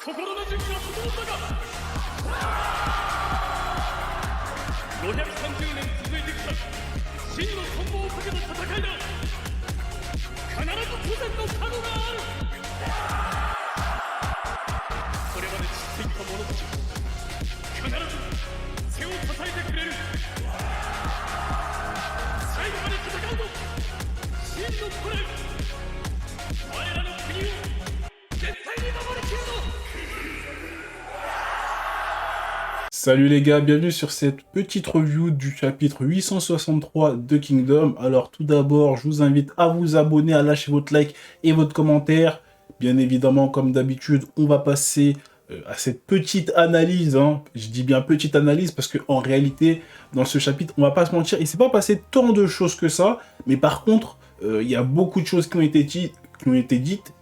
心の準備は整ったか。530年続いてきた真の存亡をかけた戦いだ。必ず当然の覚悟がある。これまで散っていった者たち必ず背を支えてくれる。最後まで戦うぞ真の古来。我らの国を絶対に守りきるぞ。Salut les gars, bienvenue sur cette petite review du chapitre 863 de Kingdom. Alors tout d'abord, je vous invite à vous abonner, à lâcher votre like et votre commentaire. Bien évidemment, comme d'habitude, on va passer à cette petite analyse. Hein. Je dis bien petite analyse parce qu'en réalité, dans ce chapitre, on va pas se mentir, il s'est pas passé tant de choses que ça. Mais par contre, il y a beaucoup de choses qui ont été dites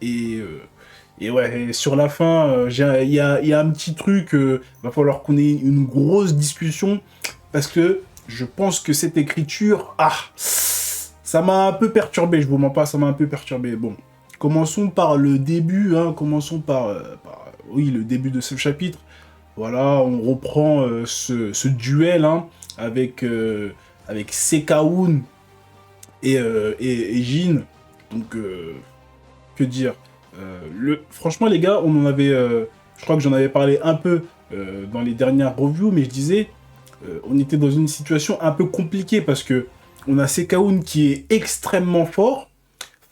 et ouais, sur la fin, il y a un petit truc, va falloir qu'on ait une grosse discussion, parce que je pense que cette écriture, ça m'a un peu perturbé, je vous mens pas, ça m'a un peu perturbé. Bon, commençons par le début, hein, oui, le début de ce chapitre. Voilà, on reprend ce duel hein, avec Sekaun et Jin, donc, que dire. Franchement les gars, on en avait, je crois que j'en avais parlé un peu dans les dernières reviews, mais je disais, on était dans une situation un peu compliquée parce que on a Sekaun qui est extrêmement fort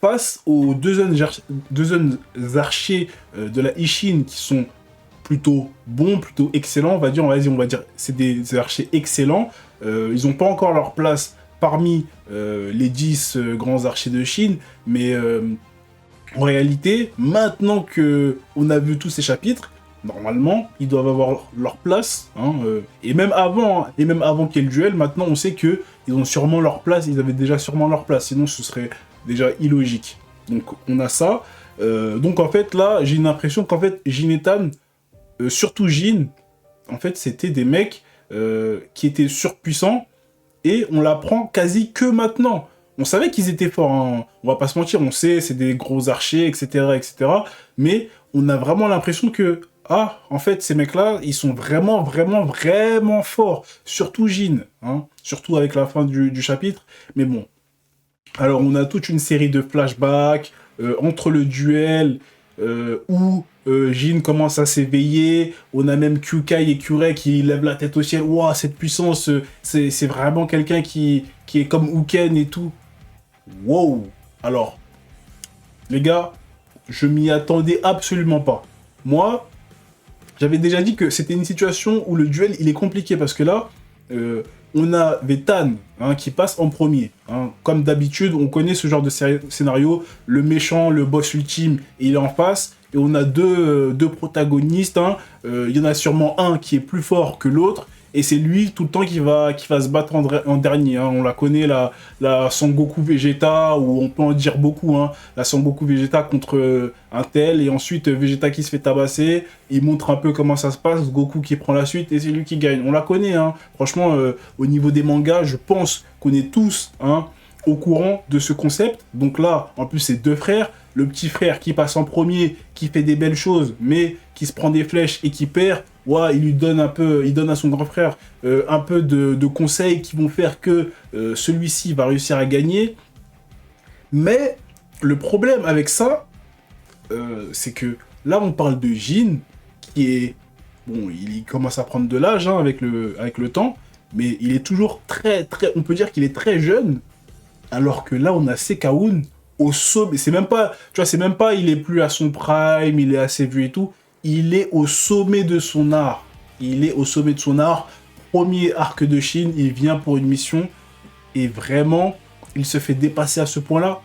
face aux deux jeunes archers de la Ishin qui sont plutôt bons, plutôt excellents, on va dire c'est des archers excellents. Ils n'ont pas encore leur place parmi les 10 grands archers de Chine, mais en réalité, maintenant qu'on a vu tous ces chapitres, normalement, ils doivent avoir leur place. Hein, et même avant qu'il y ait le duel, maintenant on sait qu'ils ont sûrement leur place, ils avaient déjà sûrement leur place, sinon ce serait déjà illogique. Donc on a ça. Donc en fait là, j'ai une impression qu'en fait, Jin et Tan, surtout Jin, en fait c'était des mecs qui étaient surpuissants, et on l'apprend quasi que maintenant. On savait qu'ils étaient forts, hein. On va pas se mentir, on sait, c'est des gros archers, etc., etc. Mais on a vraiment l'impression que, en fait, ces mecs-là, ils sont vraiment, vraiment, vraiment forts. Surtout Jin, hein. Surtout avec la fin du chapitre. Mais bon. Alors, on a toute une série de flashbacks entre le duel où Jin commence à s'éveiller. On a même Kyukai et Kurei qui lèvent la tête au ciel. Waouh, cette puissance, c'est vraiment quelqu'un qui est comme Uken et tout. Wow! Alors, les gars, je m'y attendais absolument pas. Moi, j'avais déjà dit que c'était une situation où le duel, il est compliqué, parce que là, on a Tan hein, qui passe en premier. Hein. Comme d'habitude, on connaît ce genre de scénario. Le méchant, le boss ultime, il est en face. Et on a deux protagonistes. Hein. Il y en a sûrement un qui est plus fort que l'autre. Et c'est lui, tout le temps, qui va se battre en dernier. Hein. On la connaît, la Sangoku Vegeta, ou on peut en dire beaucoup. Hein. La Sangoku Vegeta contre un tel, et ensuite Vegeta qui se fait tabasser. Il montre un peu comment ça se passe, Goku qui prend la suite, et c'est lui qui gagne. On la connaît. Hein. Franchement, au niveau des mangas, je pense qu'on est tous au courant de ce concept. Donc là, en plus, c'est deux frères. Le petit frère qui passe en premier, qui fait des belles choses, mais qui se prend des flèches et qui perd. Ouais, il donne à son grand frère un peu de conseils qui vont faire que celui-ci va réussir à gagner. Mais le problème avec ça, c'est que là, on parle de Jin, qui est... Bon, il commence à prendre de l'âge hein, avec le temps, mais il est toujours très... On peut dire qu'il est très jeune, alors que là, on a Sekaun au sommet. C'est même pas, il est plus à son prime, il est assez vieux et tout. Il est au sommet de son art. Premier arc de Chine, il vient pour une mission. Et vraiment, il se fait dépasser à ce point-là.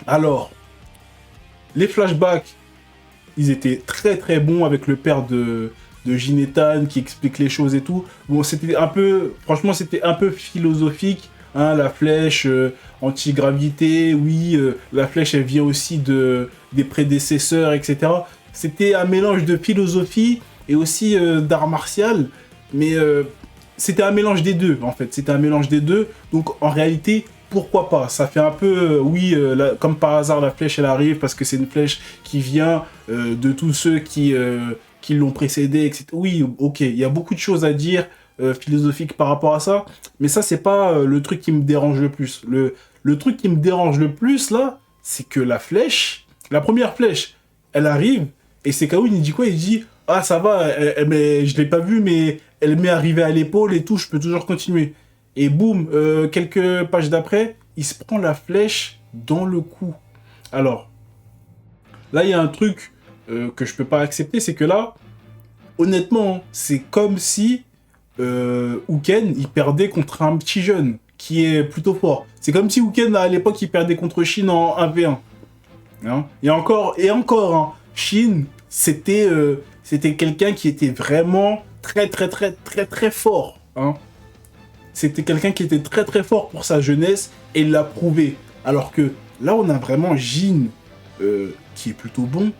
Alors, les flashbacks, ils étaient très très bons avec le père de Jin et Tan qui explique les choses et tout. Bon, franchement, c'était un peu philosophique. Hein, la flèche anti-gravité, oui, la flèche elle vient aussi des prédécesseurs, etc. C'était un mélange de philosophie et aussi d'art martial, mais c'était un mélange des deux en fait, donc en réalité, pourquoi pas? Ça fait un peu, oui, comme par hasard, la flèche, elle arrive parce que c'est une flèche qui vient de tous ceux qui l'ont précédé, etc. Oui, ok, il y a beaucoup de choses à dire philosophiques par rapport à ça, mais ça, c'est pas le truc qui me dérange le plus. Le truc qui me dérange le plus, là, c'est que la flèche, la première flèche, elle arrive, et c'est Kaoun, il dit quoi? Il dit, ah, ça va, je l'ai pas vu, mais elle m'est arrivée à l'épaule et tout, je peux toujours continuer. Et boum, quelques pages d'après, il se prend la flèche dans le cou. Alors, là, il y a un truc que je peux pas accepter, c'est que là, honnêtement, c'est comme si Uken, il perdait contre un petit jeune qui est plutôt fort. C'est comme si Uken, à l'époque, il perdait contre Shin en 1v1. Hein, et encore, hein, Shin, c'était quelqu'un qui était vraiment très fort. Hein. C'était quelqu'un qui était très fort pour sa jeunesse et il l'a prouvé. Alors que là, on a vraiment Jin qui est plutôt bon.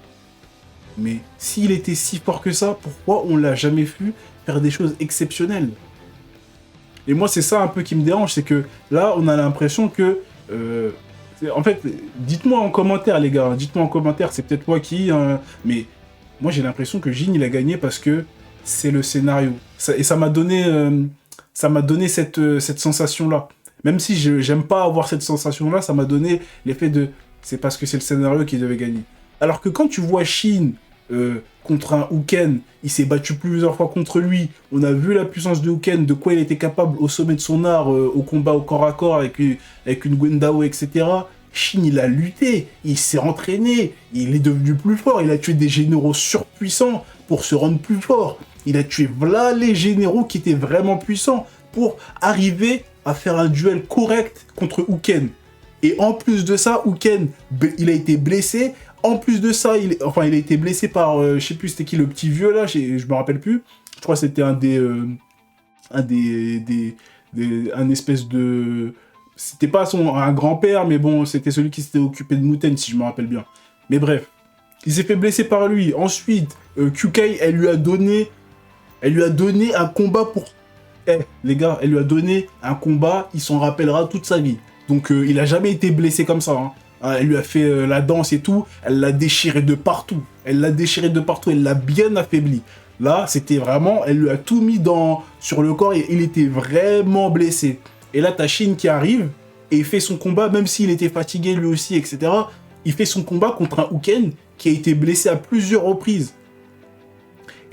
Mais s'il était si fort que ça, pourquoi on l'a jamais vu faire des choses exceptionnelles? Et moi, c'est ça un peu qui me dérange, c'est que là, on a l'impression que... en fait, dites-moi en commentaire, les gars. Dites-moi en commentaire, c'est peut-être moi qui... mais moi, j'ai l'impression que Jin, il a gagné parce que c'est le scénario. Et ça m'a donné... ça m'a donné cette sensation-là. Même si j'aime pas avoir cette sensation-là, ça m'a donné l'effet de... C'est parce que c'est le scénario qui devait gagner. Alors que quand tu vois Shin contre un Uken, il s'est battu plusieurs fois contre lui, on a vu la puissance de Uken, de quoi il était capable au sommet de son art, au combat au corps à corps avec une Gwendao, etc. Shin, il a lutté, il s'est entraîné, il est devenu plus fort, il a tué des généraux surpuissants pour se rendre plus fort. Il a tué voilà les généraux qui étaient vraiment puissants pour arriver à faire un duel correct contre Uken. Et en plus de ça, Uken, il a été blessé. En plus de ça, il a été blessé par, je sais plus c'était qui, le petit vieux là, je me rappelle plus. Je crois que c'était un espèce de... C'était pas un grand-père, mais bon, c'était celui qui s'était occupé de Muten, si je me rappelle bien. Mais bref, il s'est fait blesser par lui. Ensuite, QK, elle lui a donné un combat pour... les gars, elle lui a donné un combat, il s'en rappellera toute sa vie. Donc, il a jamais été blessé comme ça. Hein. Elle lui a fait la danse et tout, elle l'a déchiré de partout. Elle l'a bien affaibli. Là, c'était vraiment... Elle lui a tout mis sur le corps et il était vraiment blessé. Et là, t'as Shin qui arrive et il fait son combat, même s'il était fatigué lui aussi, etc. Il fait son combat contre un Uken qui a été blessé à plusieurs reprises.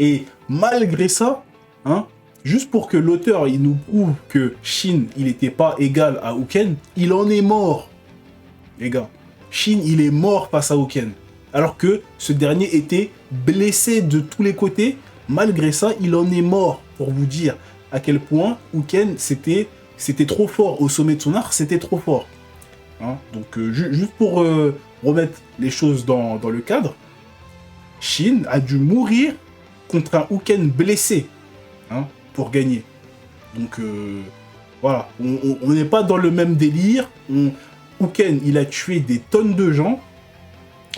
Et malgré ça, hein, juste pour que l'auteur il nous prouve que Shin, il n'était pas égal à Uken, il en est mort. Les gars, Shin, il est mort face à Uken. Alors que ce dernier était blessé de tous les côtés. Malgré ça, il en est mort. Pour vous dire à quel point Uken, c'était trop fort. Au sommet de son art, c'était trop fort. Hein, donc, juste pour remettre les choses dans le cadre, Shin a dû mourir contre un Uken blessé, hein, pour gagner. Donc, voilà. On n'est pas dans le même délire. Uken, il a tué des tonnes de gens.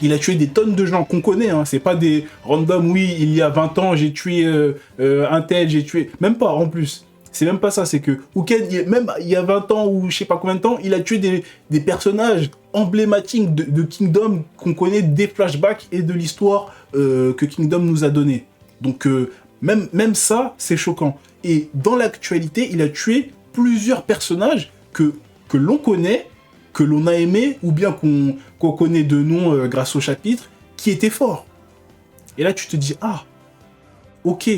Il a tué des tonnes de gens qu'on connaît. Hein. C'est pas des random, oui, il y a 20 ans, j'ai tué un tel, j'ai tué... Même pas, en plus. C'est même pas ça. C'est que Uken, même il y a 20 ans ou je sais pas combien de temps, il a tué des personnages emblématiques de Kingdom qu'on connaît des flashbacks et de l'histoire que Kingdom nous a donné. Donc, même ça, c'est choquant. Et dans l'actualité, il a tué plusieurs personnages que l'on connaît, que l'on a aimé, ou bien qu'on connaît de nom grâce au chapitre, qui étaient forts. Et là, tu te dis, ah, ok,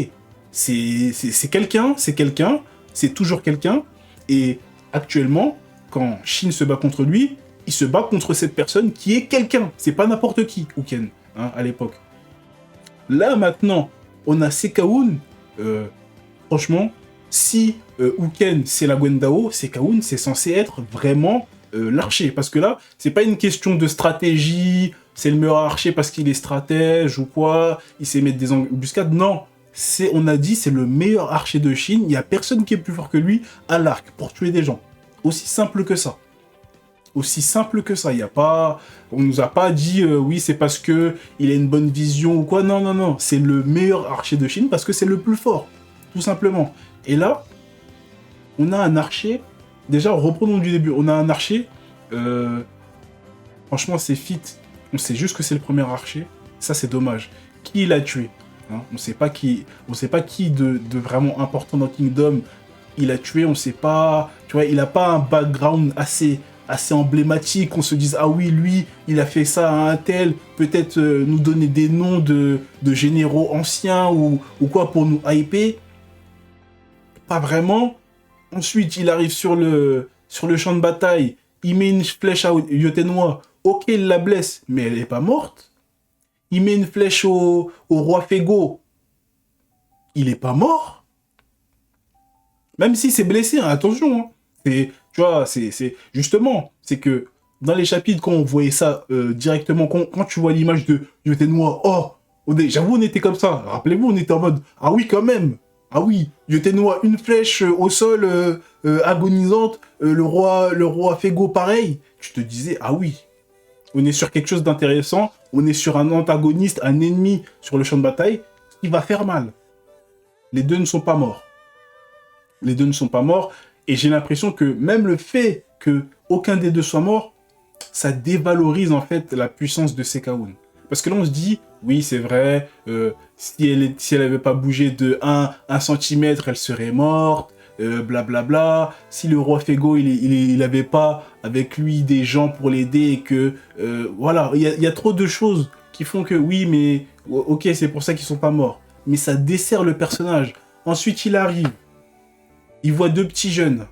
c'est quelqu'un, c'est toujours quelqu'un, et actuellement, quand Shin se bat contre lui, il se bat contre cette personne qui est quelqu'un. C'est pas n'importe qui, Uken, hein, à l'époque. Là, maintenant, on a Sekaun. Franchement, si Uken, c'est la Gwendao, Sekaun, c'est censé être vraiment l'archer. Parce que là, c'est pas une question de stratégie, c'est le meilleur archer parce qu'il est stratège ou quoi, il sait mettre des embuscades. Non, on a dit, c'est le meilleur archer de Chine. Il n'y a personne qui est plus fort que lui à l'arc pour tuer des gens. Aussi simple que ça. Aussi simple que ça. Il y a pas... On nous a pas dit, oui, c'est parce que il a une bonne vision ou quoi. Non, non, non. C'est le meilleur archer de Chine parce que c'est le plus fort. Tout simplement. Et là, on a un archer déjà, reprenons du début. On a un archer. Franchement, c'est fit. On sait juste que c'est le premier archer. Ça, c'est dommage. Qui l'a tué, hein? On sait pas qui de vraiment important dans Kingdom il a tué. On sait pas. Tu vois, il a pas un background assez emblématique. On se dise, ah oui, lui, il a fait ça à un tel. Peut-être nous donner des noms de généraux anciens ou quoi pour nous hyper. Pas vraiment. Ensuite, il arrive sur le champ de bataille. Il met une flèche à Yotenwa. Ok, il la blesse, mais elle n'est pas morte. Il met une flèche au roi Fego. Il n'est pas mort. Même si c'est blessé, hein, attention. Hein. Tu vois, c'est justement, c'est que dans les chapitres, quand on voyait ça directement, quand tu vois l'image de Yotenwa, oh, j'avoue, on était comme ça. Rappelez-vous, on était en mode, ah oui, quand même. Ah oui, Yotenwa, une flèche au sol agonisante, le roi Fego pareil. Tu te disais, ah oui, on est sur quelque chose d'intéressant, on est sur un antagoniste, un ennemi sur le champ de bataille, qui va faire mal. Les deux ne sont pas morts. Les deux ne sont pas morts, et j'ai l'impression que même le fait que aucun des deux soit mort, ça dévalorise en fait la puissance de Sekaun. Parce que là on se dit, oui c'est vrai, si elle avait pas bougé de 1 centimètre, elle serait morte, blablabla. Si le roi Fego il avait pas avec lui des gens pour l'aider et que voilà, il y a trop de choses qui font que oui mais ok c'est pour ça qu'ils sont pas morts. Mais ça dessert le personnage. Ensuite il arrive, il voit deux petits jeunes,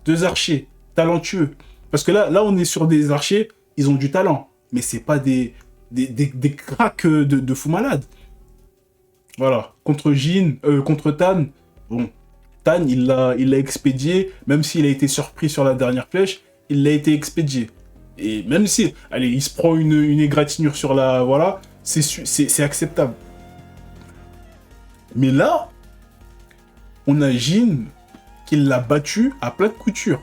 deux archers talentueux. Parce que là on est sur des archers, ils ont du talent, mais c'est pas des cracks de fous malades. Voilà, contre Tan, bon, Tan, il l'a expédié, même s'il a été surpris sur la dernière flèche, il l'a été expédié. Et même si, allez, il se prend une égratignure sur la... Voilà, c'est acceptable. Mais là, on a Jin qui l'a battu à plat de couture.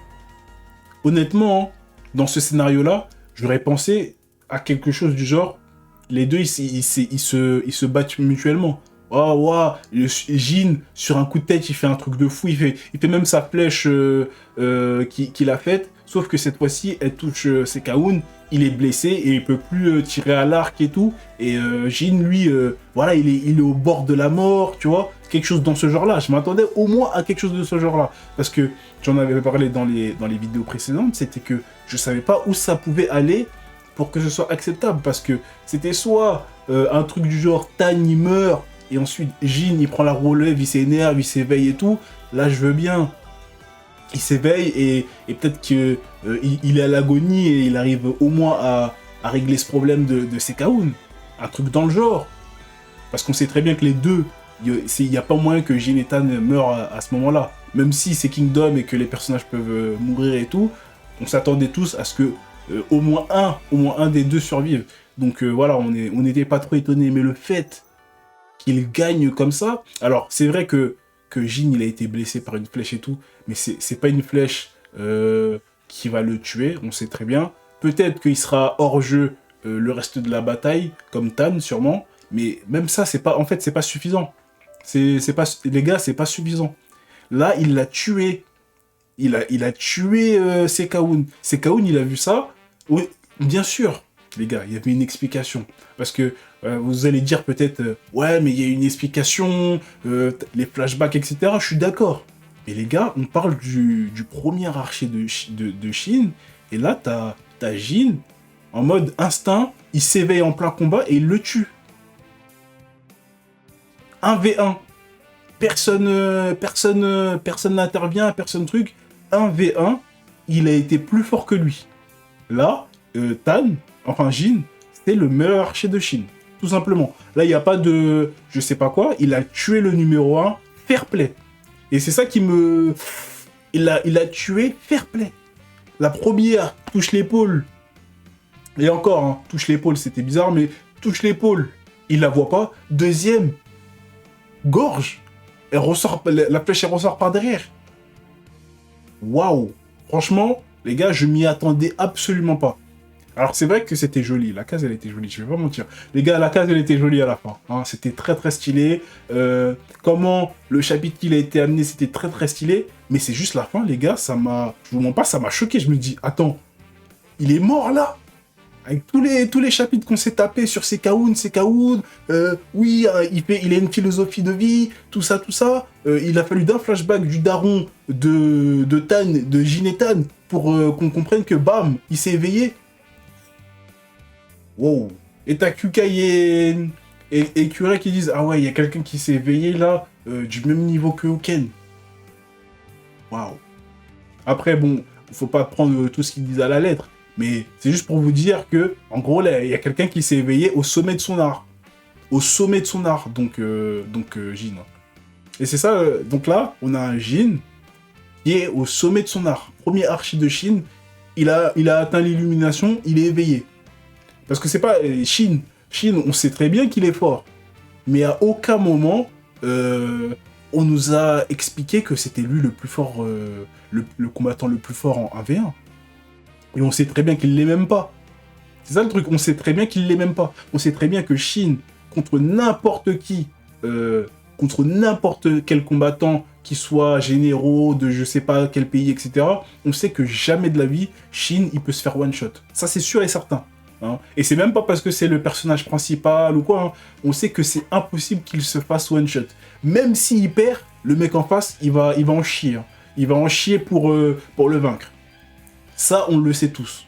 Honnêtement, dans ce scénario-là, j'aurais pensé à quelque chose du genre, les deux, ils se battent mutuellement. Oh, wow, Jin, sur un coup de tête, il fait un truc de fou. Il fait même sa flèche qu'il a faite. Sauf que cette fois-ci, elle touche Sekaun. Il est blessé et il peut plus tirer à l'arc et tout. Et Jin, lui, voilà, il est au bord de la mort, tu vois. Quelque chose dans ce genre-là. Je m'attendais au moins à quelque chose de ce genre-là. Parce que j'en avais parlé dans les vidéos précédentes. C'était que je savais pas où ça pouvait aller pour que ce soit acceptable. Parce que c'était soit un truc du genre Tan, il meurt. Et ensuite, Jin, il prend la relève, il s'énerve, il s'éveille et tout. Là, je veux bien. Il s'éveille et peut-être qu'il est à l'agonie et il arrive au moins à régler ce problème de Sekaun. Un truc dans le genre. Parce qu'on sait très bien que les deux, il n'y a pas moyen que Jin et Tan meurent à ce moment-là. Même si c'est Kingdom et que les personnages peuvent mourir et tout, on s'attendait tous à ce que au moins un des deux survive. Donc voilà, on n'était pas trop étonnés. Mais le fait qu'il gagne comme ça... Alors, c'est vrai que Jin, il a été blessé par une flèche et tout, mais c'est pas une flèche qui va le tuer, on sait très bien. Peut-être qu'il sera hors jeu le reste de la bataille, comme Tan, sûrement, mais même ça, en fait, c'est pas suffisant. Les gars, c'est pas suffisant. Là, il l'a tué. Il a tué Sekaun. Sekaun, il a vu ça. Oui, bien sûr, les gars, il y avait une explication. Parce que vous allez dire peut-être, ouais, mais il y a une explication, les flashbacks, etc. Je suis d'accord. Mais les gars, on parle du premier archer de Shin, et là, t'as Jin, en mode instinct, il s'éveille en plein combat et il le tue. 1v1. Personne n'intervient, personne truc. 1v1, il a été plus fort que lui. Là, Jin, c'est le meilleur archer de Shin. Tout simplement. Là, il n'y a pas de... Je sais pas quoi. Il a tué le numéro 1. Fair play. Et c'est ça qui me... Il a tué fair play. La première, touche l'épaule. Et encore, hein, touche l'épaule, c'était bizarre, mais touche l'épaule. Il la voit pas. Deuxième, gorge. Elle ressort, la flèche, elle ressort par derrière. Waouh. Franchement, les gars, je m'y attendais absolument pas. Alors c'est vrai que c'était joli, la case elle était jolie, je vais pas mentir. Les gars, la case elle était jolie à la fin, hein. C'était très très stylé. Comment le chapitre il a été amené, c'était très très stylé. Mais c'est juste la fin les gars, je vous mens pas, ça m'a choqué. Je me dis, attends, il est mort là? Avec tous les chapitres qu'on s'est tapés sur Sekaun, oui, il a une philosophie de vie, tout ça. Il a fallu d'un flashback du daron de Tan, de Jin et Tan, pour qu'on comprenne que bam, il s'est éveillé. Wow. Et t'as Kukai et Kura qui disent, ah ouais, il y a quelqu'un qui s'est éveillé là, du même niveau que Uken. Waouh. Après, bon, faut pas prendre tout ce qu'ils disent à la lettre. Mais c'est juste pour vous dire que, en gros, là, il y a quelqu'un qui s'est éveillé au sommet de son art. Au sommet de son art, donc Jin. Et c'est ça, donc là, on a un Jin qui est au sommet de son art. Premier archi de Shin, il a atteint l'illumination, il est éveillé. Parce que c'est pas... Shin, on sait très bien qu'il est fort. Mais à aucun moment, on nous a expliqué que c'était lui le plus fort, le combattant le plus fort en 1v1. Et on sait très bien qu'il l'est même pas. C'est ça le truc, on sait très bien qu'il l'est même pas. On sait très bien que Shin, contre n'importe qui, contre n'importe quel combattant, qui soit généraux de je sais pas quel pays, etc., on sait que jamais de la vie, Shin, il peut se faire one-shot. Ça, c'est sûr et certain. Hein. Et c'est même pas parce que c'est le personnage principal ou quoi. Hein. On sait que c'est impossible qu'il se fasse one-shot. Même s'il perd, le mec en face, il va en chier. Hein. Il va en chier pour le vaincre. Ça, on le sait tous.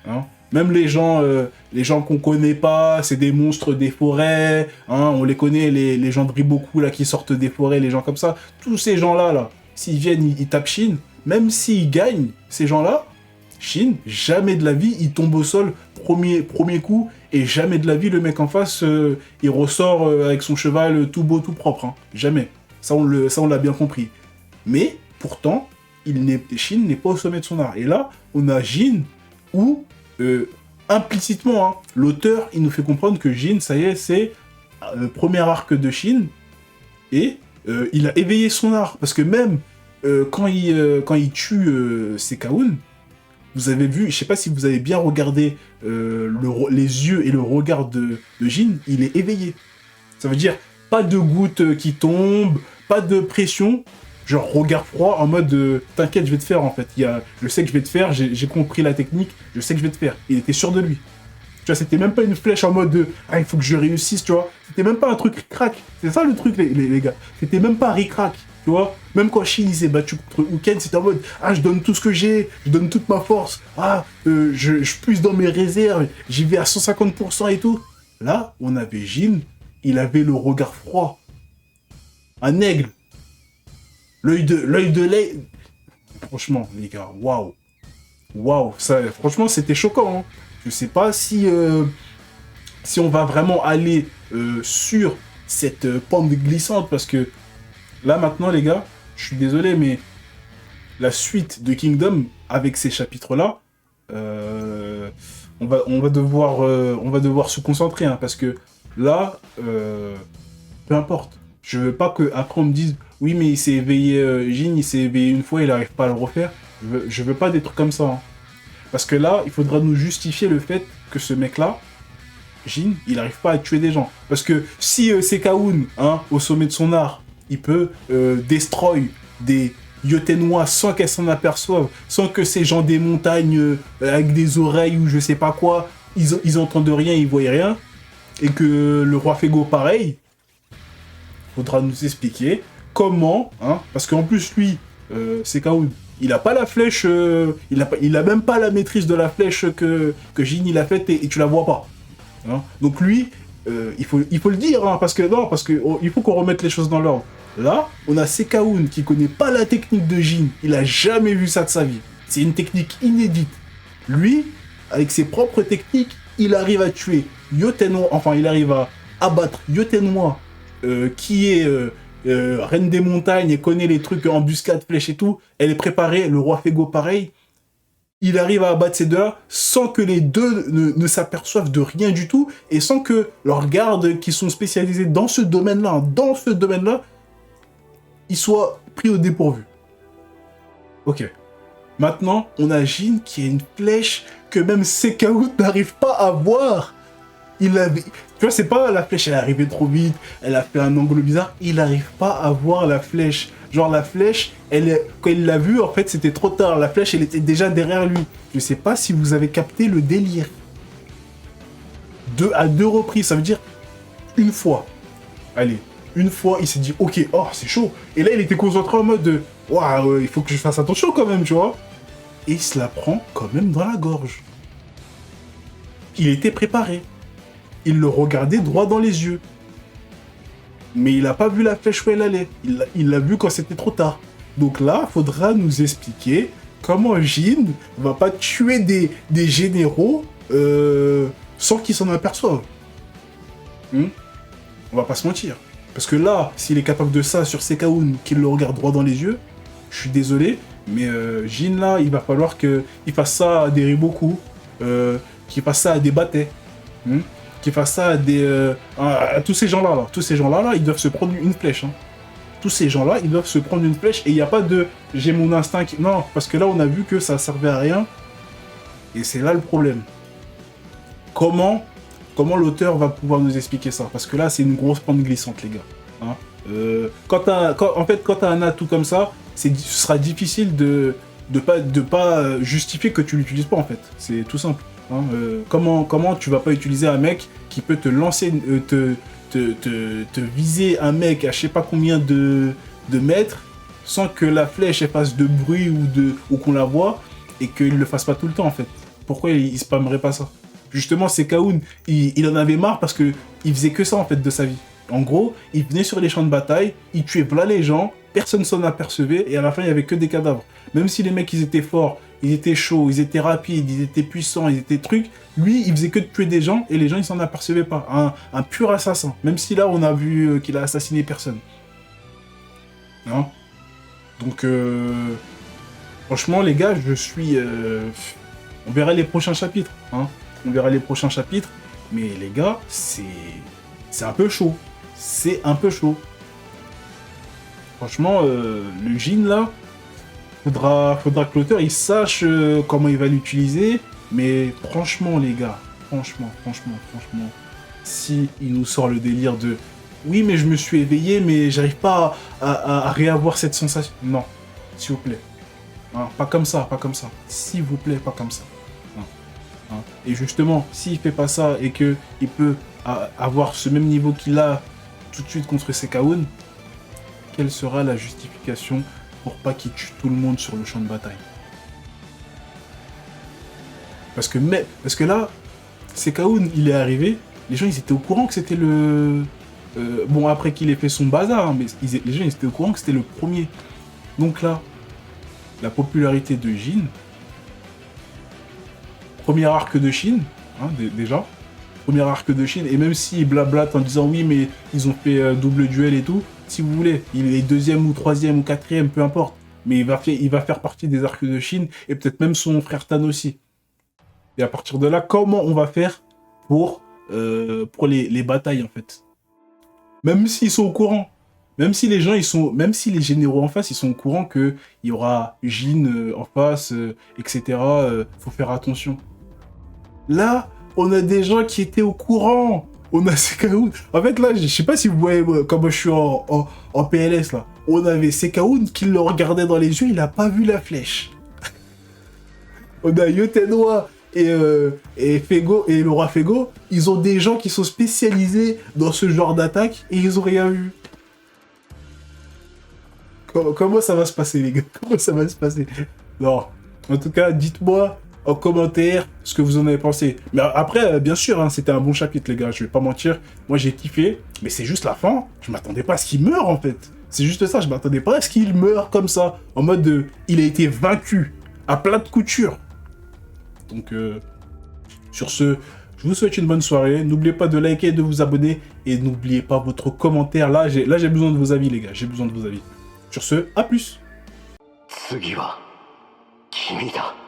Hein. Même les gens qu'on connaît pas, c'est des monstres des forêts. Hein, on les connaît, les gens de Riboku là, qui sortent des forêts, les gens comme ça. Tous ces gens-là, s'ils viennent, ils tapent Shin. Même s'ils gagnent, ces gens-là, Shin, jamais de la vie, il tombe au sol premier coup. Et jamais de la vie, le mec en face, il ressort avec son cheval tout beau, tout propre. Hein. Jamais. Ça, on l'a bien compris. Mais, pourtant... Shin n'est pas au sommet de son art. Et là, on a Jin où, implicitement, hein, l'auteur, il nous fait comprendre que Jin, ça y est, c'est le premier arc de Shin, et il a éveillé son art. Parce que même quand il tue Sekaun, vous avez vu, je sais pas si vous avez bien regardé les yeux et le regard de Jin, il est éveillé. Ça veut dire, pas de gouttes qui tombent, pas de pression, genre regard froid en mode t'inquiète, je vais te faire en fait. Je sais que je vais te faire, j'ai compris la technique, je sais que je vais te faire. Il était sûr de lui. Tu vois, c'était même pas une flèche en mode ah, il faut que je réussisse, tu vois. C'était même pas un truc ric-rac. C'est ça le truc, les gars. C'était même pas ric-rac, tu vois. Même quand Shin s'est battu contre Uken, c'était en mode ah, je donne tout ce que j'ai, je donne toute ma force. Ah, je puise dans mes réserves, j'y vais à 150% et tout. Là, on avait Jin, il avait le regard froid. Un aigle. L'œil de l'aigle. Franchement, les gars, waouh. Waouh, ça, franchement, c'était choquant. Hein. Je sais pas si on va vraiment aller sur cette pente glissante, parce que là, maintenant, les gars, je suis désolé, mais la suite de Kingdom, avec ces chapitres-là, on va devoir se concentrer, hein, parce que là, peu importe. Je veux pas qu'après on me dise oui, mais il s'est éveillé, Jin, il s'est éveillé une fois, il n'arrive pas à le refaire. Je veux pas des trucs comme ça. Hein. Parce que là, il faudra nous justifier le fait que ce mec-là, Jin, il n'arrive pas à tuer des gens. Parce que si Sekaun, hein, au sommet de son art, il peut destroy des Yotenois sans qu'elle s'en aperçoivent, sans que ces gens des montagnes avec des oreilles ou je sais pas quoi, ils entendent rien, ils voient rien, et que le roi Fego pareil, faudra nous expliquer comment, hein, parce qu'en plus lui, Sekaun, il a pas la flèche, il a même pas la maîtrise de la flèche que Jin il a faite et tu la vois pas. Hein. Donc lui, il faut le dire, hein, parce que il faut qu'on remette les choses dans l'ordre. Là, on a Sekaun qui connaît pas la technique de Jin, il a jamais vu ça de sa vie. C'est une technique inédite. Lui, avec ses propres techniques, il arrive à tuer Yotenois, enfin il arrive à abattre Yotenois, qui est reine des montagnes et connaît les trucs embuscade, flèche et tout. Elle est préparée, le roi Fego pareil. Il arrive à abattre ces deux-là sans que les deux ne s'aperçoivent de rien du tout et sans que leurs gardes qui sont spécialisés dans ce domaine-là, ils soient pris au dépourvu. Ok. Maintenant, on a Jin qui a une flèche que même Sekaun n'arrive pas à voir. Il avait... Tu vois, c'est pas la flèche, elle est arrivée trop vite, elle a fait un angle bizarre. Il n'arrive pas à voir la flèche. Genre, la flèche, quand il l'a vue, en fait, c'était trop tard. La flèche, elle était déjà derrière lui. Je sais pas si vous avez capté le délire. À deux reprises, ça veut dire une fois. Allez, une fois, il s'est dit, ok, oh, c'est chaud. Et là, il était concentré en mode de, waouh, il faut que je fasse attention quand même, tu vois. Et il se la prend quand même dans la gorge. Il était préparé. Il le regardait droit dans les yeux. Mais il n'a pas vu la flèche où elle allait. Il l'a vu quand c'était trop tard. Donc là, il faudra nous expliquer comment Jin va pas tuer des généraux sans qu'ils s'en aperçoivent. On va pas se mentir. Parce que là, s'il est capable de ça sur Sekaun, qu'il le regarde droit dans les yeux, je suis désolé, mais Jin là, il va falloir qu'il fasse ça à des Riboku, qu'il fasse ça à des Baté, qu'il fasse ça à tous ces gens-là. Là. Tous ces gens-là, ils doivent se prendre une flèche. Hein. Tous ces gens-là, ils doivent se prendre une flèche et il n'y a pas de « j'ai mon instinct qui... » Non, parce que là, on a vu que ça servait à rien. Et c'est là le problème. Comment l'auteur va pouvoir nous expliquer ça? Parce que là, c'est une grosse pente glissante, les gars. Hein, quand t'as un atout comme ça, ce sera difficile de pas justifier que tu l'utilises pas, en fait. C'est tout simple. Hein, comment tu vas pas utiliser un mec qui peut te lancer, te viser un mec à je sais pas combien de mètres sans que la flèche elle fasse de bruit ou qu'on la voit et qu'il le fasse pas tout le temps, en fait. Pourquoi il spammerait pas ça? Justement, Sekaun, il en avait marre parce que il faisait que ça en fait de sa vie. En gros, il venait sur les champs de bataille, il tuait plein les gens, personne s'en apercevait et à la fin il y avait que des cadavres. Même si les mecs ils étaient forts, ils étaient chauds, ils étaient rapides, ils étaient puissants, ils étaient trucs, lui il faisait que de tuer des gens et les gens ils s'en apercevaient pas. Un pur assassin. Même si là on a vu qu'il a assassiné personne. Non. Donc franchement les gars, je suis... on verra les prochains chapitres. Hein. On verra les prochains chapitres. Mais les gars, c'est un peu chaud. C'est un peu chaud. Franchement, le Jin là, faudra que l'auteur il sache comment il va l'utiliser. Mais franchement les gars, franchement, si il nous sort le délire de oui mais je me suis éveillé mais j'arrive pas à réavoir cette sensation. Non, s'il vous plaît. Hein, pas comme ça. S'il vous plaît, pas comme ça. Hein. Et justement, s'il fait pas ça et que il peut avoir ce même niveau qu'il a tout de suite contre Sekaun, quelle sera la justification pour pas qu'il tue tout le monde sur le champ de bataille? Parce que là, Sekaun, il est arrivé, les gens ils étaient au courant que c'était le... bon, après qu'il ait fait son bazar, hein, mais les gens ils étaient au courant que c'était le premier. Donc là, la popularité de Jin, premier arc de Chine, hein, déjà, premier arc de Chine, et même s'il blablate en disant oui mais ils ont fait double duel et tout, si vous voulez, il est deuxième ou troisième ou quatrième, peu importe, mais il va faire partie des arcs de Chine, et peut-être même son frère Tan aussi. Et à partir de là, comment on va faire pour les batailles en fait? Même s'ils sont au courant, même si les généraux en face, ils sont au courant qu'il y aura Jin en face, etc., faut faire attention. Là, on a des gens qui étaient au courant. On a Sekaun. En fait, là, je sais pas si vous voyez comment je suis en PLS, là. On avait Sekaun qui le regardait dans les yeux, il a pas vu la flèche. On a Yotenwa et Fego et le roi Fego. Ils ont des gens qui sont spécialisés dans ce genre d'attaque et ils ont rien vu. Comment ça va se passer, les gars? Comment ça va se passer? Non. En tout cas, dites-moi en commentaire ce que vous en avez pensé. Mais après, bien sûr, hein, c'était un bon chapitre, les gars. Je vais pas mentir. Moi, j'ai kiffé. Mais c'est juste la fin. Je m'attendais pas à ce qu'il meure, en fait. C'est juste ça. Je m'attendais pas à ce qu'il meure comme ça. En mode de... Il a été vaincu. À plat de couture. Donc, sur ce... Je vous souhaite une bonne soirée. N'oubliez pas de liker et de vous abonner. Et n'oubliez pas votre commentaire. Là, j'ai besoin de vos avis, les gars. J'ai besoin de vos avis. Sur ce, à plus. 次は君だ。